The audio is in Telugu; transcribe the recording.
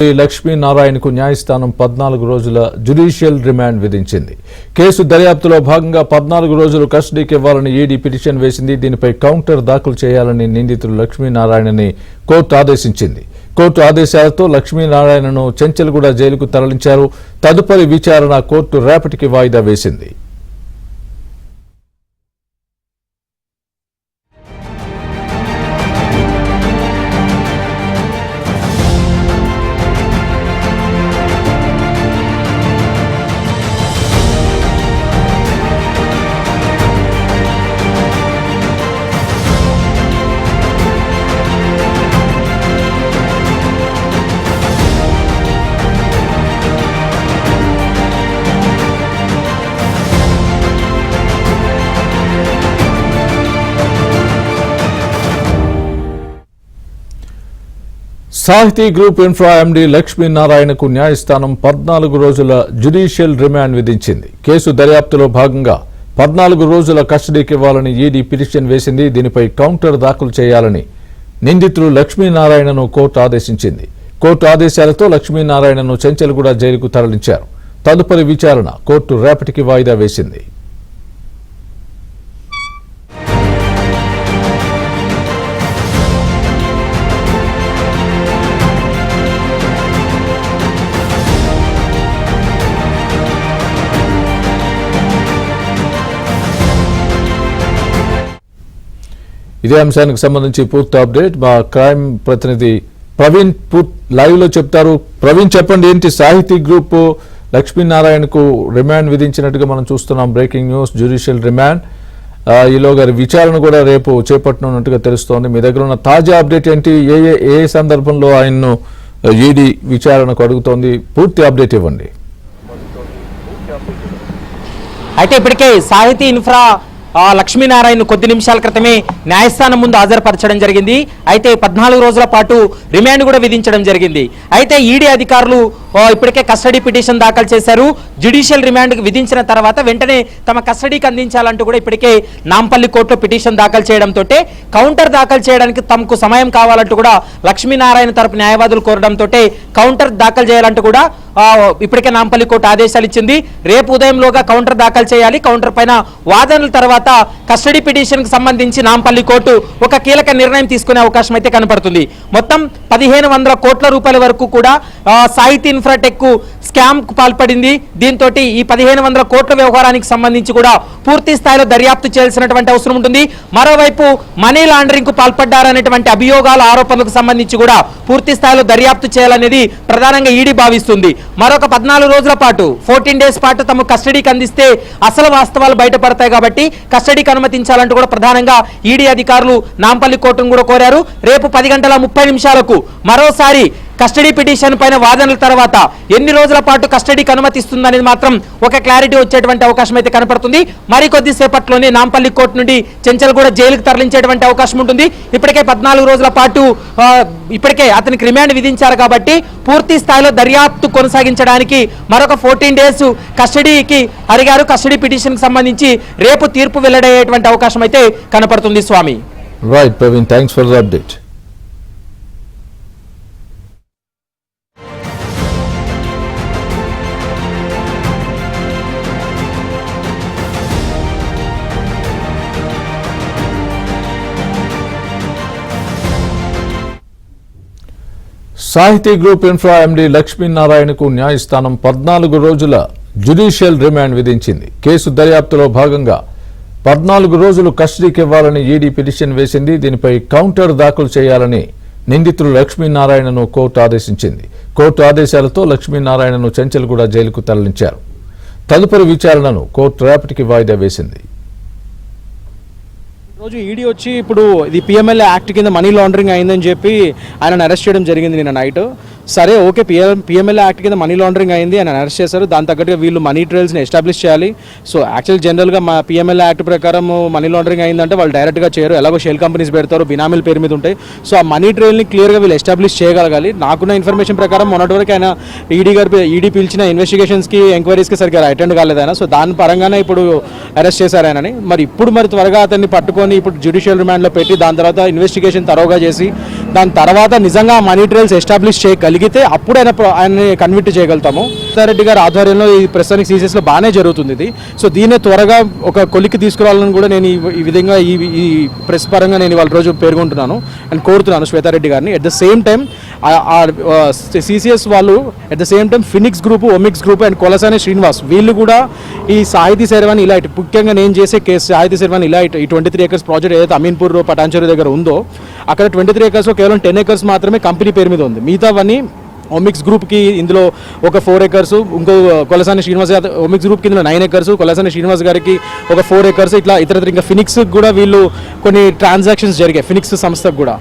లక్ష్మీనారాయణకు న్యాయస్థానం 14 రోజుల జ్యుడిషియల్ రిమాండ్ విధించింది. కేసు దర్యాప్తులో భాగంగా 14 రోజులు కస్టడీకి ఇవ్వాలని ఈడీ పిటిషన్ వేసింది. దీనిపై కౌంటర్ దాఖలు చేయాలని నిందితులు లక్ష్మీనారాయణని కోర్టు ఆదేశించింది. కోర్టు ఆదేశాలతో లక్ష్మీనారాయణను చెంచల్గూడ జైలుకు తరలించారు. తదుపరి విచారణ కోర్టు రేపటికి వాయిదా వేసింది. సాహితీ గ్రూప్ ఇన్ఫ్రా ఎండీ లక్ష్మీనారాయణకు న్యాయస్థానం 14 రోజుల జ్యుడిషియల్ రిమాండ్ విధించింది. కేసు దర్యాప్తులో భాగంగా 14 రోజుల కస్టడీకి ఇవ్వాలని ఈడీ పిటిషన్ వేసింది. దీనిపై కౌంటర్ దాఖలు చేయాలని నిందితులు లక్ష్మీనారాయణను కోర్టు ఆదేశించింది. కోర్టు ఆదేశాలతో లక్ష్మీనారాయణను చెంచల్గూడ జైలుకు తరలించారు. తదుపరి విచారణ కోర్టు రేపటికి వాయిదా వేసింది. ఇదే అంశానికి సంబంధించి పూర్తి అప్డేట్ మా క్రైమ్ ప్రతినిధి ప్రవీణ్ లైవ్ లో చెప్తారు. ప్రవీణ్, చెప్పండి, ఏంటి సాహితీ గ్రూప్ లక్ష్మీనారాయణకు రిమాండ్ విధించినట్టుగా మనం చూస్తున్నాం. Breaking news, judicial remand. ఈలోగా విచారణ కూడా రేపు చేపట్టనున్నట్టుగా తెలుస్తోంది. మీ దగ్గర ఉన్న తాజా అప్డేట్ ఏంటి? ఏ సందర్భంలో ఆయన్ను ఈడీ విచారణకు అడుగుతోంది? పూర్తి అప్డేట్ ఇవ్వండి. అయితే ఇప్పటికే సాహితీ ఇన్ఫ్రా లక్ష్మీనారాయణ కొద్ది నిమిషాల క్రితమే న్యాయస్థానం ముందు హాజరుపరచడం జరిగింది. అయితే 14 రోజుల పాటు రిమాండ్ కూడా విధించడం జరిగింది. అయితే ఈడీ అధికారులు ఇప్పటికే కస్టడీ పిటిషన్ దాఖలు చేశారు. జ్యుడిషియల్ రిమాండ్ విధించిన తర్వాత వెంటనే తమ కస్టడీకి అందించాలంటూ కూడా ఇప్పటికే నాంపల్లి కోర్టులో పిటిషన్ దాఖలు చేయడంతో కౌంటర్ దాఖలు చేయడానికి తమకు సమయం కావాలంటూ కూడా లక్ష్మీనారాయణ తరపు న్యాయవాదులు కోరడంతో కౌంటర్ దాఖలు చేయాలంటూ కూడా ఇప్పటికే నాంపల్లి కోర్టు ఆదేశాలు ఇచ్చింది. రేపు ఉదయంలోగా కౌంటర్ దాఖలు చేయాలి. కౌంటర్ పైన వాదనల తర్వాత కస్టడీ పిటిషన్ కి సంబంధించి నాంపల్లి కోర్టు ఒక కీలక నిర్ణయం తీసుకునే అవకాశం అయితే కనపడుతుంది. మొత్తం 1500 కోట్ల రూపాయల వరకు కూడా సాహితీ ఇన్ఫ్రాటెక్ స్కామ్ కు పాల్పడింది. దీంతో ఈ 1500 కోట్ల వ్యవహారానికి సంబంధించి కూడా పూర్తి స్థాయిలో దర్యాప్తు చేయాల్సినటువంటి అవసరం ఉంటుంది. మరోవైపు మనీ లాండరింగ్ కు పాల్పడ్డారనేటువంటి అభియోగాల ఆరోపణలకు సంబంధించి కూడా పూర్తి స్థాయిలో దర్యాప్తు చేయాలనేది ప్రధానంగా ఈడీ భావిస్తుంది. మరొక 14 రోజుల పాటు 14 డేస్ పాటు తమ కస్టడీకి అందిస్తే అసలు వాస్తవాలు బయటపడతాయి కాబట్టి కస్టడీకి అనుమతించాలంటూ కూడా ప్రధానంగా ఈడీ అధికారులు నాంపల్లి కోర్టును కూడా కోరారు. రేపు 10:30 మరోసారి కస్టడీ పిటిషన్ పైన వాదనల తర్వాత ఎన్ని రోజుల పాటు కస్టడీకి అనుమతిస్తుందనేది మాత్రం ఒక క్లారిటీ వచ్చేటువంటి అవకాశం అయితే కనపడుతుంది. మరికొద్ది సేపట్లోనే నాంపల్లి కోర్టు నుండి చెంచల్గూడ జైలుకు తరలించేటువంటి అవకాశం ఉంటుంది. ఇప్పటికే 14 రోజుల పాటు ఇప్పటికే అతనికి రిమాండ్ విధించారు కాబట్టి పూర్తి స్థాయిలో దర్యాప్తు కొనసాగించడానికి మరొక 14 డేస్ కస్టడీకి అడిగారు. కస్టడీ పిటిషన్ కి సంబంధించి రేపు తీర్పు వెల్లడయ్యేటువంటి అవకాశం అయితే కనపడుతుంది. Swami right Praveen, thanks for the update. Sahiti group infra MD లక్ష్మీనారాయణకు న్యాయస్థానం 14 రోజుల జ్యుడిషియల్ రిమాండ్ విధించింది. కేసు దర్యాప్తులో భాగంగా 14 రోజులు కస్టడీకి ఇవ్వాలని ఈడీ పిటిషన్ వేసింది. దీనిపై కౌంటర్ దాఖలు చేయాలని నిందితులు లక్ష్మీనారాయణను కోర్టు ఆదేశించింది. కోర్టు ఆదేశాలతో లక్ష్మీనారాయణను చెంచల్గూడ జైలుకు తరలించారు. తదుపరి విచారణను కోర్టు రేపటికి వాయిదా వేసింది. రోజు ఈడీ వచ్చి ఇప్పుడు ఇది పిఎంఎల్ఏ యాక్ట్ కింద మనీ లాండరింగ్ అయిందని చెప్పి ఆయన అరెస్ట్ చేయడం జరిగింది నిన్న నైట్. సరే ఓకే, పిఎంఎల్ఏ యాక్ట్ కింద మనీ లాండరింగ్ అయింది, ఆయన అరెస్ట్ చేశారు. దాని తగ్గట్టుగా వీళ్ళు మనీ ట్రైల్స్ని ఎస్టాబ్లిష్ చేయాలి. సో యాక్చువల్ జనరల్గా మా పిఎంఎల్ఏ యాక్ట్ ప్రకారం మనీ లాండరింగ్ అయిందంటే వాళ్ళు డైరెక్ట్గా చేయరు, ఎలాగో షెల్ కంపెనీస్ పెడతారు, బినామీల పేరు మీద ఉంటాయి. సో ఆ మనీ ట్రైల్ని క్లియర్గా వీళ్ళు ఎస్టాబ్లిష్ చేయగలగాలి. నాకున్న ఇన్ఫర్మేషన్ ప్రకారం మొన్నటి వరకు ఆయన ఈడీ పిలిచిన ఇన్వెస్టిగేషన్స్కి ఎంక్వైరీస్కి సరిగ్గా అటెండ్ కాలేదు ఆయన. సో దాని పరంగానే ఇప్పుడు అరెస్ట్ చేశారు ఆయనని. మరి త్వరగా అతన్ని పట్టుకొని ఇప్పుడు జ్యుడిషియల్ రిమాండ్లో పెట్టి దాని తర్వాత ఇన్వెస్టిగేషన్ తరోగా చేసి దాని తర్వాత నిజంగా మనీ ట్రైల్స్ ఎస్టాబ్లిష్ చేయగలిగి జరిగితే అప్పుడు ఆయన్ని కన్విక్ట్ చేయగలుగుతాము. రెడ్డి గారి ఆధ్వర్యంలో ఈ ప్రస్తుతానికి సీసీఎస్లో బాగానే జరుగుతుంది ఇది. సో దీన్ని త్వరగా ఒక కొలికి తీసుకురావాలని కూడా నేను ఈ విధంగా ఈ ప్రెస్ పరంగా నేను ఇవాళ రోజు పేర్కొంటున్నాను అండ్ కోరుతున్నాను శ్వేతారెడ్డి గారిని. At the same time CCS వాళ్ళు at the same time Phoenix group, Omics group and Kolasani Srinivas వీళ్ళు కూడా ఈ సాహితీ శర్వాణి ఇలా ముఖ్యంగా నేను చేసే కేసు సాహితీ శర్వాణి ఇలా ఈ 23 acres ప్రాజెక్ట్ ఏదైతే అమీన్పూర్ పటాన్చెరు దగ్గర ఉందో అక్కడ 23 acres కేవలం 10 acres మాత్రమే కంపెనీ పేరు మీద ఉంది. మిగతావన్నీ ఒమిక్స్ గ్రూప్కి ఇందులో ఒక 4 acres, ఇంకో కొలసాని శ్రీనివాస్ ఒమిక్స్ గ్రూప్కి ఇందులో 9 acres, కొలసాని శ్రీనివాస్ గారికి ఒక 4 acres, ఇట్లా ఇతర ఇంకా ఫినిక్స్ కూడా వీళ్ళు కొన్ని ట్రాన్సాక్షన్స్ జరిగాయి ఫినిక్స్ సంస్థకు కూడా.